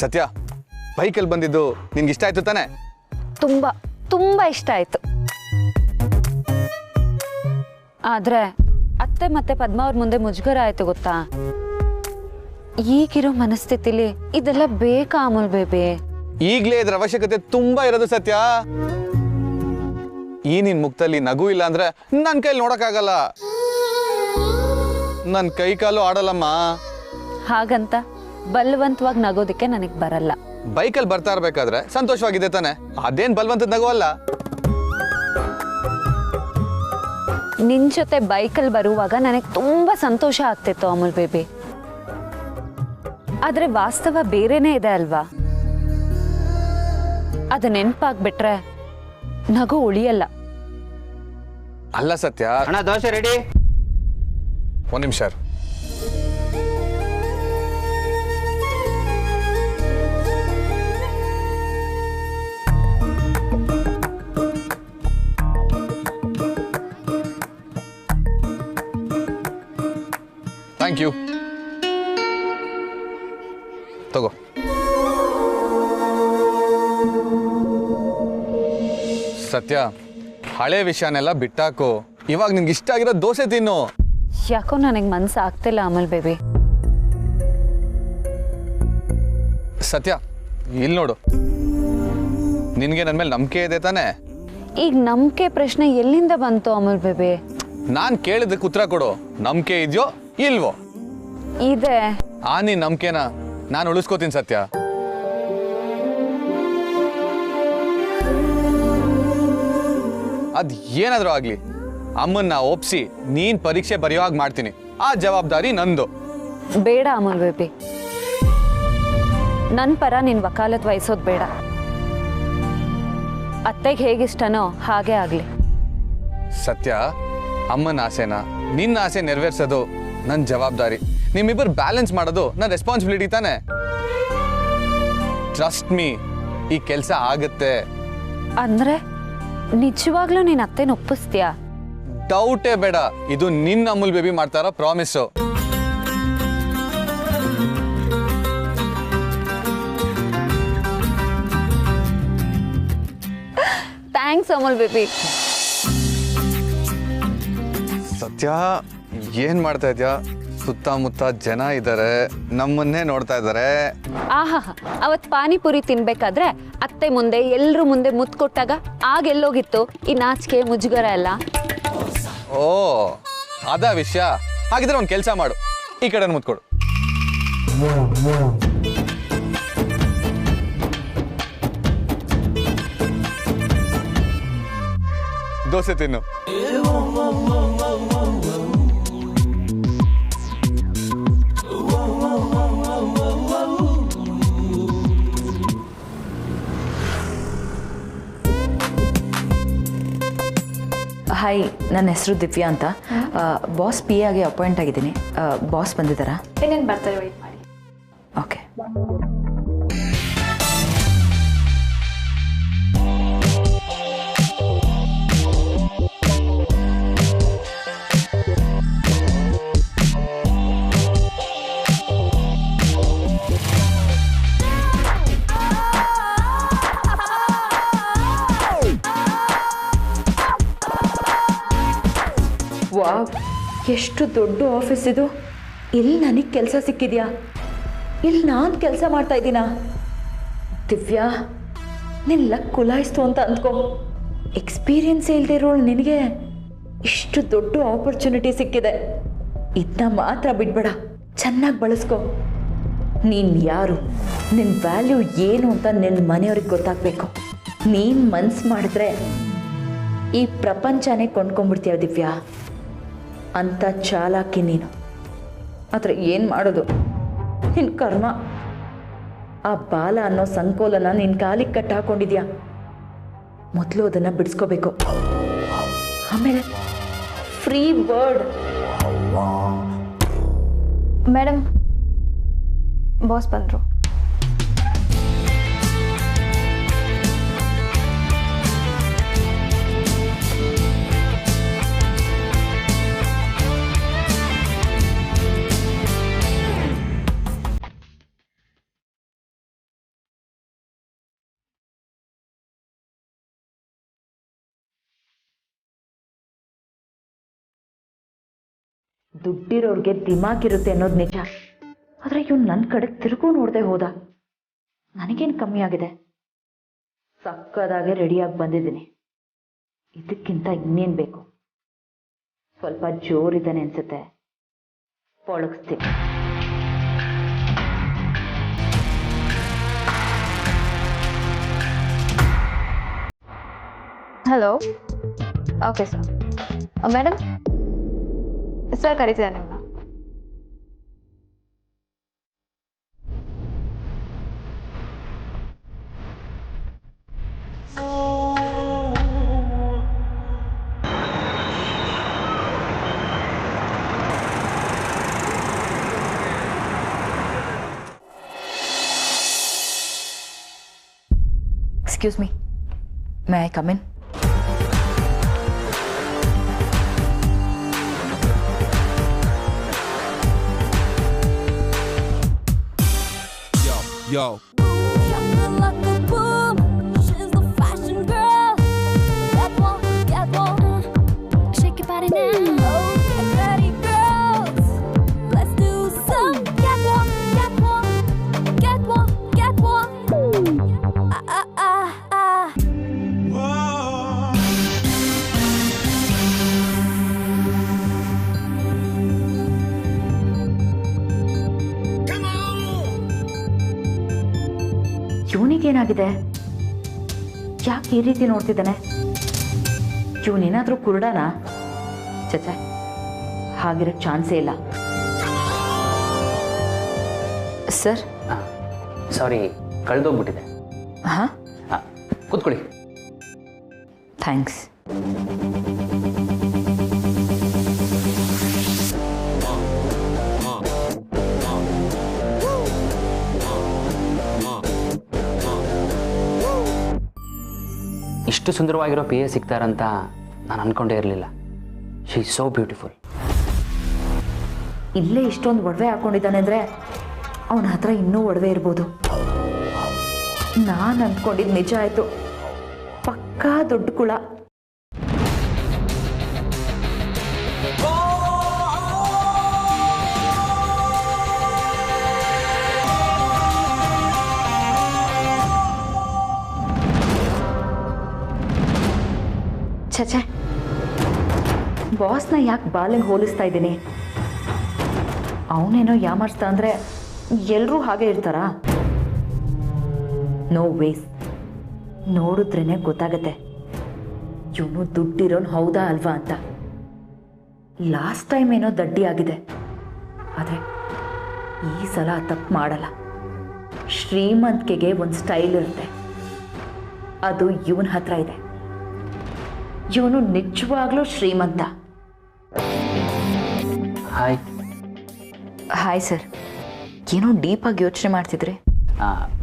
ಸತ್ಯ, ಬೈಕಲ್ಲಿ ಬಂದಿದ್ದು ನಿನ್ಗೆ ಇಷ್ಟ ಆಯ್ತು ತಾನೆ? ತುಂಬಾ ತುಂಬಾ ಇಷ್ಟ ಆಯ್ತು. ಆದ್ರೆ ಅತ್ತೆ ಮತ್ತೆ ಪದ್ಮ ಅವ್ರ ಮುಂದೆ ಮುಜುಗರ ಆಯ್ತು ಗೊತ್ತಾ. ಈಗಿರೋ ಮನಸ್ಥಿತಿಲಿ ಇದೆಲ್ಲ ಬೇಕಾ ಅಮೂಲ್ ಬೇಬಿ? ಈಗ್ಲೇ ಇದ್ರ ಅವಶ್ಯಕತೆ ತುಂಬಾ ಇರೋದು ಸತ್ಯ. ಈ ನಿನ್ ಮುಖದಲ್ಲಿ ನಗು ಇಲ್ಲ ಅಂದ್ರೆ ನನ್ ಕೈಲಿ ನೋಡಕ್ಕಾಗಲ್ಲ. ನನ್ ಕೈ ಕಾಲು ಆಡಲ್ಲಮ್ಮ. ಹಾಗಂತ ಬಲವಂತವಾಗಿ ನಗೋದಕ್ಕೆ ನನಗ್ ಬರಲ್ಲ. ಬೈಕಲ್ಲಿ ಬರ್ತಾ ಇರ್ಬೇಕಾದ್ರೆ ಸಂತೋಷವಾಗಿದೆ ತಾನೆ, ಅದೇನ್ ಬಲವಂತದ ನಗು ಅಲ್ಲ. ನಿನ್ ಜೊತೆ ಬೈಕಲ್ಲಿ ಬರುವಾಗ ನನಗೆ ತುಂಬಾ ಸಂತೋಷ ಆಗ್ತಿತ್ತು ಅಮೂಲ್ ಬೇಬಿ. ಆದ್ರೆ ವಾಸ್ತವ ಬೇರೆನೇ ಇದೆ ಅಲ್ವಾ? ಅದು ನೆನ್ಪಾಗ್ಬಿಟ್ರೆ ನಗು ಉಳಿಯಲ್ಲ. ಅಲ್ಲ ಸತ್ಯ. ಅಣ್ಣ ದೋಸೆ ರೆಡಿ. ಒಂದ್ ನಿಮಿಷ. Thank you. ತಗೋ. ಸತ್ಯ, ಹಳೆ ವಿಷಯನೆಲ್ಲ ಬಿಟ್ಟಾಕು. ಇವಾಗ ನಿನ್ಗೆ ಇಷ್ಟ ಆಗಿರೋ ದೋಸೆ ತಿನ್ನು. ಯಾಕೋ ನನಗೆ ಮನ್ಸು ಆಗ್ತಿಲ್ಲ ಅಮೂಲ್ ಬೇಬಿ. ಸತ್ಯ, ಇಲ್ಲಿ ನೋಡು. ನಿನ್ಗೆ ನನ್ನ ಮೇಲೆ ನಂಬಿಕೆ ಇದೆ ತಾನೆ? ಈಗ ನಂಬಿಕೆ ಪ್ರಶ್ನೆ ಎಲ್ಲಿಂದ ಬಂತು ಅಮೂಲ್ ಬೇಬಿ? ನಾನ್ ಕೇಳಿದಕ್ಕೆ ಉತ್ತರ ಕೊಡು. ನಂಬಿಕೆ ಇದೆಯೋ ಇಲ್ವೋ? ಇದೆ. ನೀನ್ ನಂಬಿಕೆನ ನಾನು ಉಳಿಸ್ಕೋತೀನಿ ಸತ್ಯ. ಅದ್ ಏನಾದ್ರೂ ಆಗ್ಲಿ, ಅಮ್ಮನ್ನ ಒಪ್ಸಿ ನೀನ್ ಪರೀಕ್ಷೆ ಬರೆಯುವಾಗ ಮಾಡ್ತೀನಿ. ಆ ಜವಾಬ್ದಾರಿ ನಂದು. ಬೇಡ ಅಮೂಲ್ ಬೇಬಿ, ನನ್ನ ಪರ ನಿನ್ ವಕಾಲತ್ ವಹಿಸೋದು ಬೇಡ. ಅತ್ತೆಗೆ ಹೇಗಿಷ್ಟನೋ ಹಾಗೆ ಆಗ್ಲಿ. ಸತ್ಯ, ಅಮ್ಮನ ಆಸೆನ ನಿನ್ನ ಆಸೆ ನೆರವೇರ್ಸೋದು ನನ್ನ ಜವಾಬ್ದಾರಿ. ನಿಮ್ಮಿಬ್ಬರು ಬ್ಯಾಲೆನ್ಸ್ ಮಾಡೋದು ನನ್ನ ರೆಸ್ಪಾನ್ಸಿಬಿಲಿಟಿ ತಾನೆ. ಟ್ರಸ್ಟ್ ಮೀ, ಈ ಕೆಲಸ ಆಗತ್ತೆ. ಅಂದ್ರೆ ನಿಜವಾಗ್ಲೂ ನೀನ್ ಅತ್ತೆನ ಒಪ್ಪಿಸ್ತೀಯಾ? ಡೌಟೇ ಬೇಡ. ಇದು ನಿನ್ನ ಅಮೂಲ್ ಬೇಬಿ ಮಾಡ್ತಾರ ಪ್ರಾಮಿಸು. Thanks Amul baby. ಸತ್ಯ, ಏನ್ ಮಾಡ್ತಾ ಇದ್ಯಾ? ಸುತ್ತಮುತ್ತ ಜನ ಇದ್ದಾರೆ, ನಮ್ಮನ್ನೇ ನೋಡ್ತಾ ಇದ್ದಾರೆ. ಆಹಾ, ಅವತ್ ಪಾನಿಪುರಿ ತಿನ್ಬೇಕಾದ್ರೆ ಅತ್ತೆ ಮುಂದೆ ಎಲ್ರು ಮುಂದೆ ಮುತ್ತು ಕೊಟ್ಟಾಗ ಆಗೆಲ್ಲೋಗಿತ್ತು ಈ ನಾಚಿಕೆ ಮುಜುಗರ ಎಲ್ಲ? ಓ, ಅದ ವಿಷಯ. ಹಾಗಿದ್ರೆ ಒಂದ್ ಕೆಲಸ ಮಾಡು, ಈ ಕಡೆ ಮುತ್ಕೊಡು. ದೋಸೆ ತಿನ್ನು. ಹಾಯ್, ನನ್ನ ಹೆಸರು ದಿವ್ಯಾ ಅಂತ. ಬಾಸ್ ಪಿ ಆಗಿ ಅಪಾಯಿಂಟ್ ಆಗಿದ್ದೀನಿ. ಬಾಸ್ ಬಂದಿದ್ದಾರಾ? ಇನ್ನೇನು ಬರ್ತಾರೆ, ವೆಯ್ಟ್ ಮಾಡಿ. ಓಕೆ. ವಾವ್, ಎಷ್ಟು ದೊಡ್ಡ ಆಫೀಸ್ ಇದು. ಇಲ್ಲಿ ನನಗೆ ಕೆಲಸ ಸಿಕ್ಕಿದ್ಯಾ? ಇಲ್ಲಿ ನಾನು ಕೆಲಸ ಮಾಡ್ತಾ ಇದ್ದೀನಾ? ದಿವ್ಯಾ, ನಿನ್ನ ಲಕ್ ಕುಲಾಯಿಸ್ತು ಅಂತ ಅಂದ್ಕೋ. ಎಕ್ಸ್ಪೀರಿಯನ್ಸ್ ಇಲ್ಲದೆ ಇರೋಳು ನಿನಗೆ ಇಷ್ಟು ದೊಡ್ಡ ಆಪರ್ಚುನಿಟಿ ಸಿಕ್ಕಿದೆ. ಇದನ್ನ ಮಾತ್ರ ಬಿಡ್ಬೇಡ, ಚೆನ್ನಾಗಿ ಬಳಸ್ಕೊ. ನೀನು ಯಾರು, ನಿನ್ನ ವ್ಯಾಲ್ಯೂ ಏನು ಅಂತ ನಿನ್ನ ಮನೆಯವ್ರಿಗೆ ಗೊತ್ತಾಗಬೇಕು. ನೀನು ಮನ್ಸು ಮಾಡಿದ್ರೆ ಈ ಪ್ರಪಂಚನೇ ಕೊಂಡ್ಕೊಂಡ್ಬಿಡ್ತೀಯ ದಿವ್ಯಾ. ಅಂತ ಚಾಲಾಕಿ ನೀನು. ಆದರೆ ಏನು ಮಾಡೋದು, ನಿನ್ನ ಕರ್ಮ. ಆ ಬಾಲ ಅನ್ನೋ ಸಂಕೋಲನ ನಿನ್ನ ಕಾಲಿಗೆ ಕಟ್ಟಿ ಹಾಕೊಂಡಿದ್ಯಾ. ಮೊದಲು ಅದನ್ನು ಬಿಡಿಸ್ಕೋಬೇಕು. ಆಮೇಲೆ ಫ್ರೀ ಬರ್ಡ್. ಮೇಡಮ್, ಬಾಸ್ ಬಂದರು. ದುಡ್ಡಿರೋರ್ಗೆ ದಿಮಾಕಿರುತ್ತೆ ಅನ್ನೋದು ನಿಜ. ಆದರೆ ಇವ್ನು ನನ್ನ ಕಡೆ ತಿರುಗೂ ನೋಡದೆ ಹೋದ. ನನಗೇನು ಕಮ್ಮಿ ಆಗಿದೆ? ಸಕ್ಕದಾಗೆ ರೆಡಿಯಾಗಿ ಬಂದಿದ್ದೀನಿ. ಇದಕ್ಕಿಂತ ಇನ್ನೇನು ಬೇಕು? ಸ್ವಲ್ಪ ಜೋರಿದ್ದಾನೆ ಅನ್ಸುತ್ತೆ, ಪೊಳಗಿಸ್ತೀನಿ. Hello. Okay sir. Madam sir ಕರೀತಿದ್ದಾರೆ ನಿಮ್ಮನ್ನ. Excuse me. May I come in? Yo. Like a boom, she's the fashion girl. Get one, shake your body now. Oh, get ready, girls. Let's do some. Get one. Ah. ಇವನಿಗೇನಾಗಿದೆ? ಯಾಕೆ ಈ ರೀತಿ ನೋಡ್ತಿದ್ದಾನೆ? ಇವನೇನಾದ್ರೂ ಕುರುಡನಾ? ಚಚೆ, ಹಾಗಿರೋ ಚಾನ್ಸೇ ಇಲ್ಲ. Sir, ಸಾರಿ, ಕಳೆದೋಗ್ಬಿಟ್ಟಿದೆ. ಹಾಂ, ಕೂತ್ಕೊಳ್ಳಿ. Thanks. ಇಷ್ಟು ಸುಂದರವಾಗಿರೋ P A ಸಿಗ್ತಾರಂತ ನಾನು ಅನ್ಕೊಂಡೇ ಇರಲಿಲ್ಲ. She is so beautiful. ಇಲ್ಲೇ ಇಷ್ಟೊಂದು ಒಡವೆ ಹಾಕೊಂಡಿದ್ದಾನೆ ಅಂದರೆ ಅವನ ಹತ್ರ ಇನ್ನೂ ಒಡವೆ ಇರ್ಬೋದು. ನಾನು ಅಂದ್ಕೊಂಡಿದ್ದು ನಿಜ ಆಯಿತು. ಪಕ್ಕಾ ದೊಡ್ಡ ಕುಳ. ಛೆ, ಬಾಸ್ನ ಯಾಕೆ ಬಾಲಿಗೆ ಹೋಲಿಸ್ತಾ ಇದ್ದೀನಿ? ಅವನೇನೋ ಯಾಮರ್ಸ್ತಾ ಅಂದರೆ ಎಲ್ಲರೂ ಹಾಗೆ ಇರ್ತಾರಾ? No ways. ನೋಡಿದ್ರೇ ಗೊತ್ತಾಗತ್ತೆ ಇವನು ದುಡ್ಡಿರೋನು ಹೌದಾ ಅಲ್ವಾ ಅಂತ. ಲಾಸ್ಟ್ ಟೈಮ್ ಏನೋ ದಡ್ಡಿ ಆಗಿದೆ, ಆದರೆ ಈ ಸಲ ತಪ್ಪು ಮಾಡಲ್ಲ. ಶ್ರೀಮಂತಿಕೆಗೆ ಒಂದು ಸ್ಟೈಲ್ ಇರುತ್ತೆ, ಅದು ಇವನ ಹತ್ರ ಇದೆ. ಇವನು ನಿಜವಾಗ್ಲೂ ಶ್ರೀಮಂತ. Hi sir. ಏನೋ ಡೀಪಾಗಿ ಯೋಚನೆ ಮಾಡ್ತಿದ್ರಿ?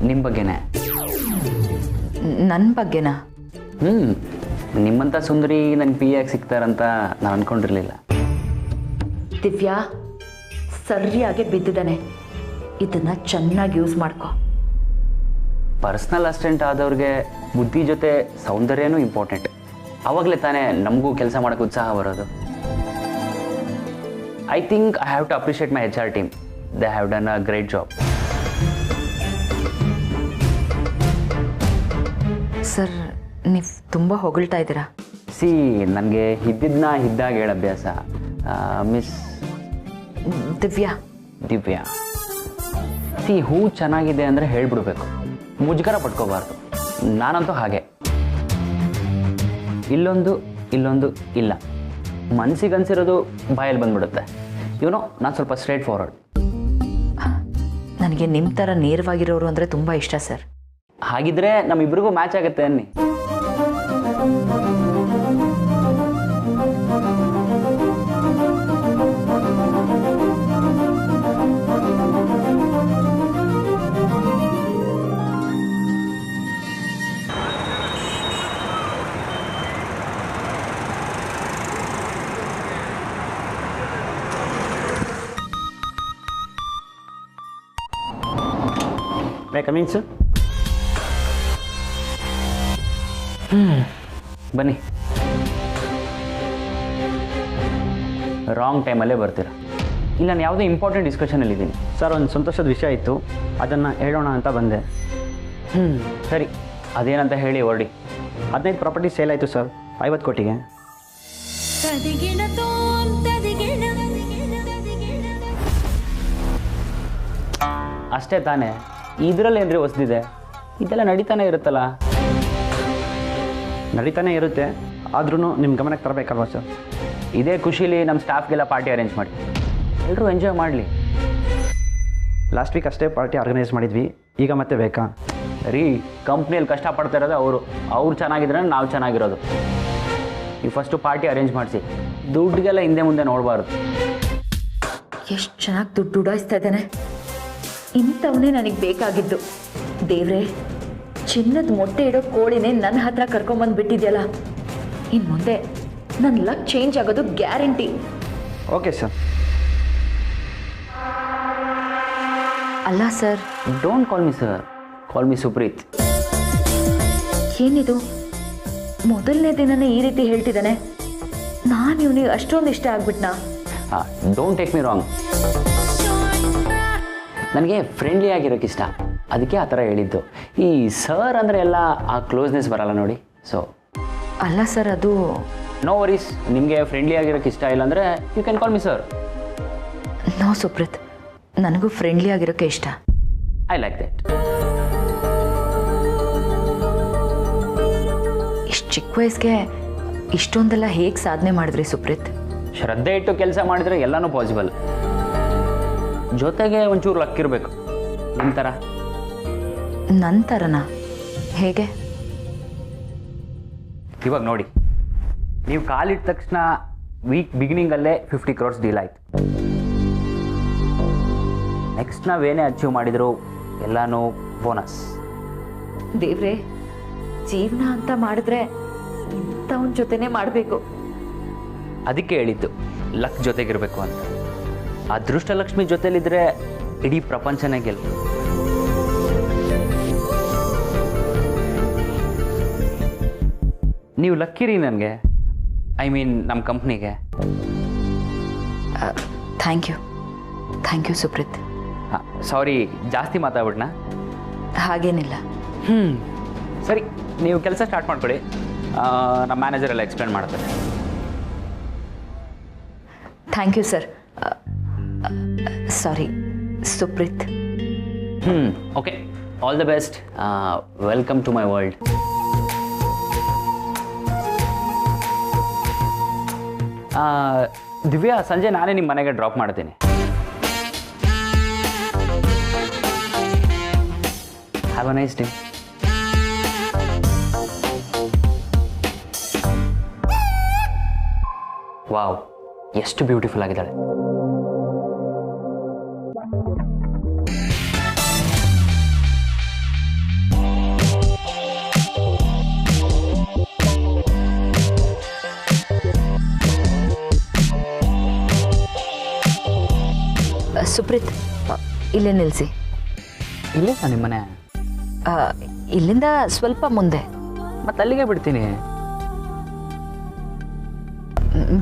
ನಿಮ್ಮ ಬಗ್ಗೆನೇ. ನನ್ನ ಬಗ್ಗೆನಾ? ನಿಮ್ಮಂಥ ಸುಂದರಿ ನನಗೆ ಪಿ ಆಗಿ ಸಿಗ್ತಾರಂತ ನಾನು ಅಂದ್ಕೊಂಡಿರಲಿಲ್ಲ. ದಿವ್ಯಾ ಸರಿಯಾಗಿ ಬಿದ್ದಿದ್ದಾನೆ. ಇದನ್ನು ಚೆನ್ನಾಗಿ ಯೂಸ್ ಮಾಡ್ಕೊ. ಪರ್ಸ್ನಲ್ ಅಸಿಸ್ಟೆಂಟ್ ಆದವ್ರಿಗೆ ಬುದ್ಧಿ ಜೊತೆ ಸೌಂದರ್ಯನೂ ಇಂಪಾರ್ಟೆಂಟ್. ಆವಾಗಲೇ ತಾನೇ ನಮಗೂ ಕೆಲಸ ಮಾಡೋಕ್ಕೆ ಉತ್ಸಾಹ ಬರೋದು. I think I have to appreciate my HR team. They have done a great job. Sir, ನೀವು ತುಂಬ ಹೊಗಳ್ತಾ ಇದ್ದೀರಾ. ಸಿ, ನನಗೆ ಇದ್ದಿದ್ದನ್ನ ಇದ್ದಾಗ ಹೇಳ ಅಭ್ಯಾಸ. ಮಿಸ್ ದಿವ್ಯಾ ಸಿ, ಹೂ ಚೆನ್ನಾಗಿದೆ ಅಂದರೆ ಹೇಳ್ಬಿಡ್ಬೇಕು, ಮುಜುಗರ ಪಟ್ಕೋಬಾರ್ದು. ನಾನಂತೂ ಹಾಗೆ. ಇಲ್ಲೊಂದು ಇಲ್ಲ, ಮನಸ್ಸಿಗನ್ಸಿರೋದು ಬಾಯಲ್ಲಿ ಬಂದ್ಬಿಡುತ್ತೆ. ಇವನು ನಾನು ಸ್ವಲ್ಪ ಸ್ಟ್ರೇಟ್ ಫಾರ್ವರ್ಡ್. ನನಗೆ ನಿಮ್ಮ ಥರ ನೇರವಾಗಿರೋರು ಅಂದರೆ ತುಂಬ ಇಷ್ಟ ಸರ್. ಹಾಗಿದ್ರೆ ನಮ್ಮಿಬ್ರಿಗೂ ಮ್ಯಾಚ್ ಆಗುತ್ತೆ ಅನ್ನಿ. Coming sir. ಬನ್ನಿ. ರಾಂಗ್ ಟೈಮಲ್ಲೇ ಬರ್ತೀರಾ. ಇಲ್ಲ ನಾನು ಯಾವುದೋ ಇಂಪಾರ್ಟೆಂಟ್ ಡಿಸ್ಕಷನಲ್ಲಿದ್ದೀನಿ. ಸರ್ ಒಂದು ಸಂತೋಷದ ವಿಷಯ ಇತ್ತು, ಅದನ್ನು ಹೇಳೋಣ ಅಂತ ಬಂದೆ. ಸರಿ, ಅದೇನಂತ ಹೇಳಿ ಹೊರಡಿ. 15 ಪ್ರಾಪರ್ಟಿ ಸೇಲ್ ಆಯಿತು ಸರ್, 50 ಕೋಟಿಗೆ. ಅಷ್ಟೇ ತಾನೇ, ಇದರಲ್ಲೇನ್ರಿ ಹೊಸದಿದೆ? ಇದೆಲ್ಲ ನಡೀತಾನೆ ಇರುತ್ತಲ್ಲ. ನಡೀತಾನೆ ಇರುತ್ತೆ, ಆದ್ರೂ ನಿಮ್ಮ ಗಮನಕ್ಕೆ ತರಬೇಕಲ್ವಾ ಸರ್? ಇದೇ ಖುಷಿಲಿ ನಮ್ಮ ಸ್ಟಾಫ್ಗೆಲ್ಲ ಪಾರ್ಟಿ ಅರೇಂಜ್ ಮಾಡಿ, ಎಲ್ಲರೂ ಎಂಜಾಯ್ ಮಾಡಲಿ. ಲಾಸ್ಟ್ ವೀಕ್ ಅಷ್ಟೇ ಪಾರ್ಟಿ ಆರ್ಗನೈಸ್ ಮಾಡಿದ್ವಿ, ಈಗ ಮತ್ತೆ ಬೇಕಾ? ರೀ, ಕಂಪ್ನಿಯಲ್ಲಿ ಕಷ್ಟಪಡ್ತಾ ಇರೋದು ಅವ್ರು ಚೆನ್ನಾಗಿದ್ರೆ ನಾವು ಚೆನ್ನಾಗಿರೋದು. ನೀವು ಫಸ್ಟು ಪಾರ್ಟಿ ಅರೇಂಜ್ ಮಾಡಿಸಿ, ದುಡ್ಡಿಗೆಲ್ಲ ಹಿಂದೆ ಮುಂದೆ ನೋಡಬಾರ್ದು. ಎಷ್ಟು ಚೆನ್ನಾಗಿ ದುಡ್ಡು ಉಡಾಯಿಸ್ತಾ ಇದ್ದಾನೆ. ಇಂಥವನೇ ನನಗೆ ಬೇಕಾಗಿದ್ದು. ದೇವ್ರೆ, ಚಿನ್ನದ ಮೊಟ್ಟೆ ಇಡೋ ಕೋಳಿನೇ ನನ್ನ ಹತ್ರ ಕರ್ಕೊಂಬಂದು ಬಿಟ್ಟಿದ್ಯಲ್ಲ, ಇನ್ನು ಮುಂದೆ ನನ್ನ ಲಕ್ ಚೇಂಜ್ ಆಗೋದು ಗ್ಯಾರಂಟಿ. Okay sir. ಅಲ್ಲ sir, don't call me sir, call me Supreet. ಏನಿದು ಮೊದಲನೇ ದಿನನೇ ಈ ರೀತಿ ಹೇಳ್ತಿದ್ದಾನೆ? ನಾನು ಇವನಿಗೆ ಅಷ್ಟೊಂದು ಇಷ್ಟ ಆಗ್ಬಿಟ್ನಾ? ಡೋಂಟ್ ಟೇಕ್ ಮಿ ರಾಂಗ್, ನನಗೆ ಫ್ರೆಂಡ್ಲಿ ಆಗಿರೋಕ್ಕೆ ಇಷ್ಟ, ಅದಕ್ಕೆ ಆ ಥರ ಹೇಳಿದ್ದು. ಈ ಸರ್ ಅಂದರೆ ಎಲ್ಲ ಆ ಕ್ಲೋಸ್ನೆಸ್ ಬರಲ್ಲ ನೋಡಿ. ಸೊ ಅಲ್ಲ ಸರ್, ಅದು ನೋ ವರೀಸ್. ನಿಮಗೆ ಫ್ರೆಂಡ್ಲಿ ಆಗಿರೋಕ್ಕೆ ಇಷ್ಟ ಇಲ್ಲ ಅಂದರೆ you can call me sir. No Supreet, ನನಗೂ ಫ್ರೆಂಡ್ಲಿ ಆಗಿರೋಕ್ಕೆ ಇಷ್ಟ. I like that. ಇಷ್ಟು ಚಿಕ್ಕ ವಯಸ್ಸಿಗೆ ಇಷ್ಟೊಂದೆಲ್ಲ ಹೇಗೆ ಸಾಧನೆ ಮಾಡಿದ್ರಿ ಸುಪ್ರೀತ್? ಶ್ರದ್ಧೆ ಇಟ್ಟು ಕೆಲಸ ಮಾಡಿದರೆ ಎಲ್ಲನೂ ಪಾಸಿಬಲ್. ಜೊತೆಗೆ ಒಂಚೂರು ಲಕ್ ಇರಬೇಕು, ನಿಮ್ಮ ಥರ. ನನ್ನ ಥರನಾ? ಹೇಗೆ? ಇವಾಗ ನೋಡಿ, ನೀವು ಕಾಲಿಟ್ಟ ತಕ್ಷಣ ವೀಕ್ ಬಿಗಿನಿಂಗಲ್ಲೇ 50 crores ಡೀಲ್ ಆಯಿತು. ನೆಕ್ಸ್ಟ್ ನಾವೇನೇ ಅಚೀವ್ ಮಾಡಿದ್ರು ಎಲ್ಲನೂ ಬೋನಸ್. ದೇವ್ರೆ, ಜೀವನ ಅಂತ ಮಾಡಿದ್ರೆ ಇಂಥವನ ಜೊತೆನೇ ಮಾಡಬೇಕು. ಅದಕ್ಕೆ ಹೇಳಿದ್ದು ಲಕ್ ಜೊತೆಗಿರಬೇಕು ಅಂತ. ಅದೃಷ್ಟ ಲಕ್ಷ್ಮಿ ಜೊತೆಲಿದ್ರೆ ಇಡೀ ಪ್ರಪಂಚನೇ ಗೆಲ್ಲ. ನೀವು ಲಕ್ಕಿರಿ ನನಗೆ, ಐ ಮೀನ್ ನಮ್ಮ ಕಂಪ್ನಿಗೆ. Thank you Supreeth. ಸಾರಿ, ಜಾಸ್ತಿ ಮಾತಾಡ್ಬಿಟ್ನಾ? ಹಾಗೇನಿಲ್ಲ. ಸರಿ, ನೀವು ಕೆಲಸ ಸ್ಟಾರ್ಟ್ ಮಾಡ್ಕೊಳ್ಳಿ, ನಮ್ಮ ಮ್ಯಾನೇಜರ್ ಎಲ್ಲ ಎಕ್ಸ್ಪ್ಲೇನ್ ಮಾಡ್ತಾರೆ. Thank you sir. Sorry Supreet. Okay, all the best. Welcome to my world. Divya, ಸಂಜೆ ನಾನೇ ನಿಮ್ಮ ಮನೆಗೆ ಡ್ರಾಪ್ ಮಾಡ್ತೀನಿ. Have a nice day. Wow, ಎಷ್ಟು ಬ್ಯೂಟಿಫುಲ್ ಆಗಿದ್ದಾಳೆ. ಸುಪ್ರೀತ್, ಇಲ್ಲೇ ನಿಲ್ಲಿಸಿ. ಇಲ್ಲೇ ನಿಮ್ಮ ಮನೆ? ಇಲ್ಲಿಂದ ಸ್ವಲ್ಪ ಮುಂದೆ. ಮತ್ತೆ ಅಲ್ಲಿಗೆ ಬಿಡ್ತೀನಿ.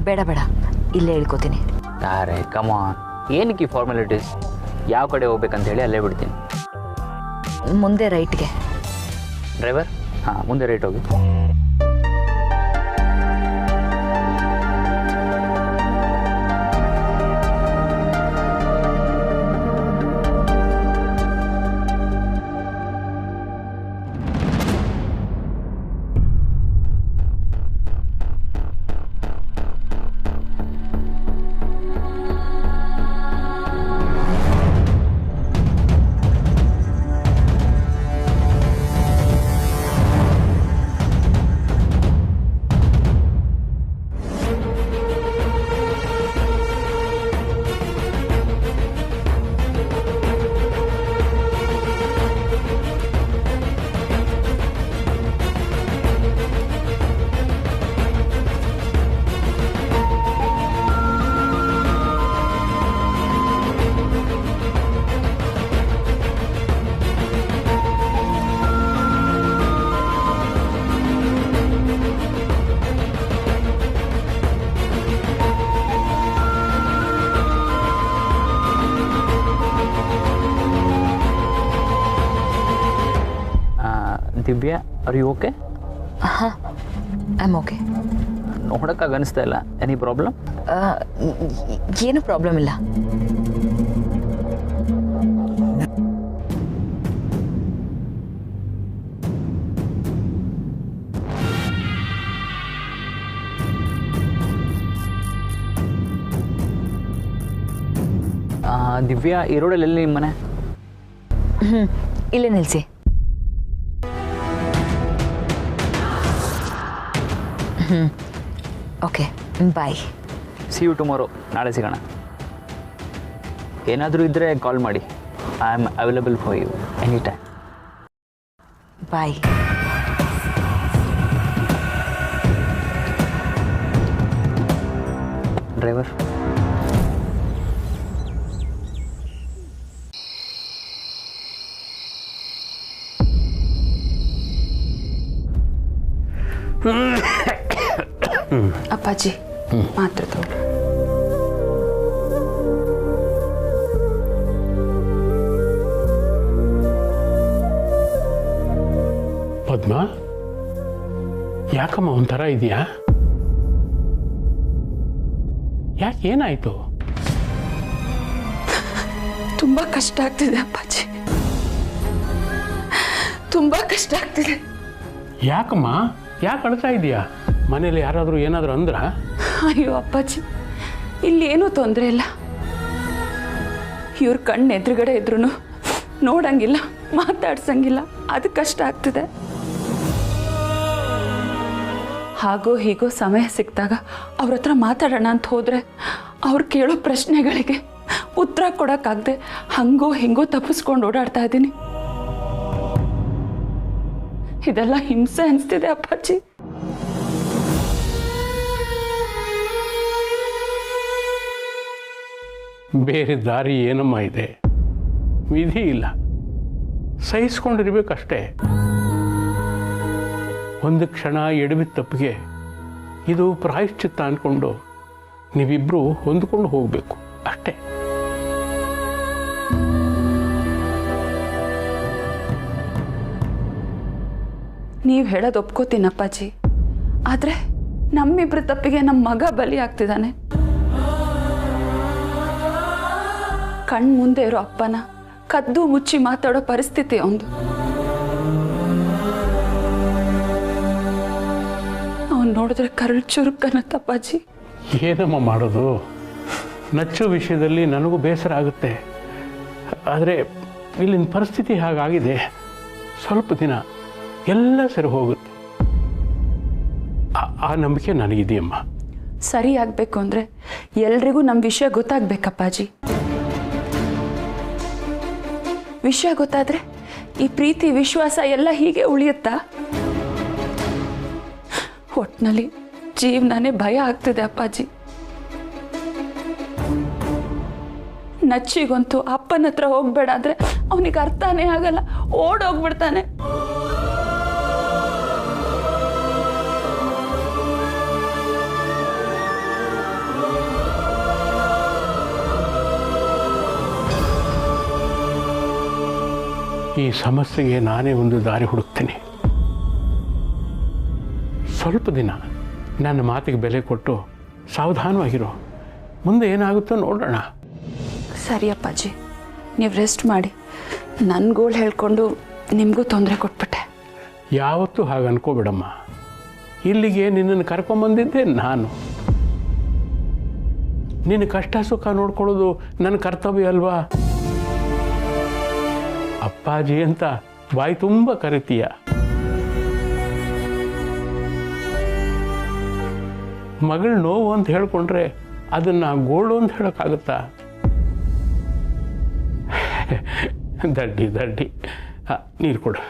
ಬೇಡ, ಇಲ್ಲೇ ಹೇಳ್ಕೊತೀನಿ. ಅರೆ ಕಮಾನ್, ಏನಕ್ಕೆ ಫಾರ್ಮಾಲಿಟೀಸ್? ಯಾವ ಕಡೆ ಹೋಗ್ಬೇಕಂತ ಹೇಳಿ ಅಲ್ಲೇ ಬಿಡ್ತೀನಿ. ಮುಂದೆ ರೈಟ್ಗೆ. ಡ್ರೈವರ್, ಹಾಂ, ಮುಂದೆ ರೈಟ್ ಹೋಗಿ. Divya are you okay? ಹಾಂ ಐ ಆಮ್ ಓಕೆ. ನೋಡೋಕ್ಕಾಗ ಅನಿಸ್ತಾ ಇಲ್ಲ. Any problem? ಏನು ಪ್ರಾಬ್ಲಮ್ ಇಲ್ಲ. ದಿವ್ಯಾ ಈ ರೋಡಲ್ಲಿ ಎಲ್ಲಿ ನಿಮ್ಮ ಮನೆ? ಇಲ್ಲೇ ನಿಲ್ಲಿಸಿ. Okay bye. See you tomorrow. ನಾಳೆ ಸಿಗೋಣ. ಏನಾದರೂ ಇದ್ದರೆ ಕಾಲ್ ಮಾಡಿ. I am available for you any time. Bye. Driver. ಅಪ್ಪಾಜಿ ಮಾತ್ರ ತಗೊಳ್ಳಿ. ಪದ್ಮ, ಯಾಕಮ್ಮ ಒಂಥರ ಇದೆಯಾ? ಯಾಕೆ, ಏನಾಯ್ತು? ತುಂಬ ಕಷ್ಟ ಆಗ್ತಿದೆ ಅಪ್ಪಾಜಿ, ತುಂಬ ಕಷ್ಟ ಆಗ್ತಿದೆ. ಯಾಕಮ್ಮ, ಯಾಕೆ ಅಳ್ತಾ ಇದೆಯಾ? ಮನೇಲಿ ಯಾರಾದರೂ ಏನಾದರೂ ಅಂದ್ರ? ಅಯ್ಯೋ ಅಪ್ಪಾಜಿ, ಇಲ್ಲಿ ಏನೂ ತೊಂದರೆ ಇಲ್ಲ. ಇವ್ರ ಕಣ್ಣು ಎದುರುಗಡೆ ಇದ್ರೂ ನೋಡಂಗಿಲ್ಲ, ಮಾತಾಡ್ಸಂಗಿಲ್ಲ. ಅದು ಕಷ್ಟ ಆಗ್ತಿದೆ. ಹಾಗೋ ಹೀಗೋ ಸಮಯ ಸಿಕ್ಕಿದಾಗ ಅವ್ರ ಹತ್ರ ಮಾತಾಡೋಣ ಅಂತ ಹೋದರೆ ಅವ್ರು ಕೇಳೋ ಪ್ರಶ್ನೆಗಳಿಗೆ ಉತ್ತರ ಕೊಡೋಕ್ಕಾಗದೆ ಹಂಗೋ ಹಿಂಗೋ ತಪ್ಪಿಸ್ಕೊಂಡು ಓಡಾಡ್ತಾ ಇದ್ದೀನಿ. ಇದೆಲ್ಲ ಹಿಂಸೆ ಅನಿಸ್ತಿದೆ ಅಪ್ಪಾಜಿ. ಬೇರೆ ದಾರಿ ಏನಮ್ಮ ಇದೆ? ವಿಧಿ ಇಲ್ಲ, ಸಹಿಸ್ಕೊಂಡಿರ್ಬೇಕಷ್ಟೇ. ಒಂದು ಕ್ಷಣ ಎಡವಿದ ತಪ್ಪಿಗೆ ಇದು ಪ್ರಾಯಶ್ಚಿತ್ತ ಅಂದ್ಕೊಂಡು ನೀವಿಬ್ಬರು ಹೊಂದ್ಕೊಂಡು ಹೋಗಬೇಕು ಅಷ್ಟೇ. ನೀವು ಹೇಳೋದು ಒಪ್ಕೋತೀನಿ ಅಪ್ಪಾಜಿ, ಆದರೆ ನಮ್ಮಿಬ್ಬರ ತಪ್ಪಿಗೆ ನಮ್ಮ ಮಗ ಬಲಿ ಆಗ್ತಿದ್ದಾನೆ. ಕಣ್ಣು ಮುಂದೆ ಇರೋ ಅಪ್ಪನ ಕದ್ದು ಮುಚ್ಚಿ ಮಾತಾಡೋ ಪರಿಸ್ಥಿತಿ ಒಂದು. ಅವನು ನೋಡಿದ್ರೆ ಕರಳು ಚುರುಕನ್ನತ್ತಪ್ಪಾಜಿ. ಏನಮ್ಮ ಮಾಡೋದು? ನಚ್ಚು ವಿಷಯದಲ್ಲಿ ನನಗೂ ಬೇಸರ ಆಗುತ್ತೆ. ಆದರೆ ಇಲ್ಲಿನ ಪರಿಸ್ಥಿತಿ ಹಾಗಾಗಿದೆ. ಸ್ವಲ್ಪ ದಿನ ಎಲ್ಲ ಸರಿ ಹೋಗುತ್ತೆ. ಆ ನಂಬಿಕೆ ನನಗಿದೆಯಮ್ಮ. ಸರಿ ಆಗಬೇಕು ಅಂದರೆ ಎಲ್ರಿಗೂ ನಮ್ಮ ವಿಷಯ ಗೊತ್ತಾಗಬೇಕಪ್ಪಾಜಿ. ವಿಷಯ ಗೊತ್ತಾದರೆ ಈ ಪ್ರೀತಿ ವಿಶ್ವಾಸ ಎಲ್ಲ ಹೀಗೆ ಉಳಿಯುತ್ತಾ? ಒಟ್ಟಿನಲ್ಲಿ ಜೀವನನೇ ಭಯ ಆಗ್ತಿದೆ ಅಪ್ಪಾಜಿ. ನಚ್ಚಿಗಂತೂ ಅಪ್ಪನ ಹತ್ರ ಹೋಗ್ಬೇಡ ಅಂದರೆ ಅವನಿಗೆ ಅರ್ಥನೇ ಆಗಲ್ಲ, ಓಡೋಗ್ಬಿಡ್ತಾನೆ. ಈ ಸಮಸ್ಯೆಗೆ ನಾನೇ ಒಂದು ದಾರಿ ಹುಡುಕ್ತೀನಿ. ಸ್ವಲ್ಪ ದಿನ ನನ್ನ ಮಾತಿಗೆ ಬೆಲೆ ಕೊಟ್ಟು ಸಾವಧಾನವಾಗಿರೋ. ಮುಂದೆ ಏನಾಗುತ್ತೋ ನೋಡೋಣ. ಸರಿ ಅಪ್ಪಾಜಿ, ನೀವು ರೆಸ್ಟ್ ಮಾಡಿ. ನನ್ನ ಗೋಳು ಹೇಳ್ಕೊಂಡು ನಿಮಗೂ ತೊಂದರೆ ಕೊಟ್ಬಿಟ್ಟೆ. ಯಾವತ್ತೂ ಹಾಗೆ ಅನ್ಕೋಬೇಡಮ್ಮ. ಇಲ್ಲಿಗೆ ನಿನ್ನನ್ನು ಕರ್ಕೊಂಬಂದಿದ್ದೆ ನಾನು. ನಿನ್ನ ಕಷ್ಟ ಸುಖ ನೋಡ್ಕೊಳ್ಳೋದು ನನ್ನ ಕರ್ತವ್ಯ ಅಲ್ವಾ? ಅಪ್ಪಾಜಿ ಅಂತ ಬಾಯಿ ತುಂಬ ಕರಿತೀಯ. ಮಗಳ ನೋವು ಅಂತ ಹೇಳ್ಕೊಂಡ್ರೆ ಅದನ್ನು ಗೋಳು ಅಂತ ಹೇಳೋಕ್ಕಾಗತ್ತಾ? ದಡ್ಡಿ ನೀರು ಕೊಡು.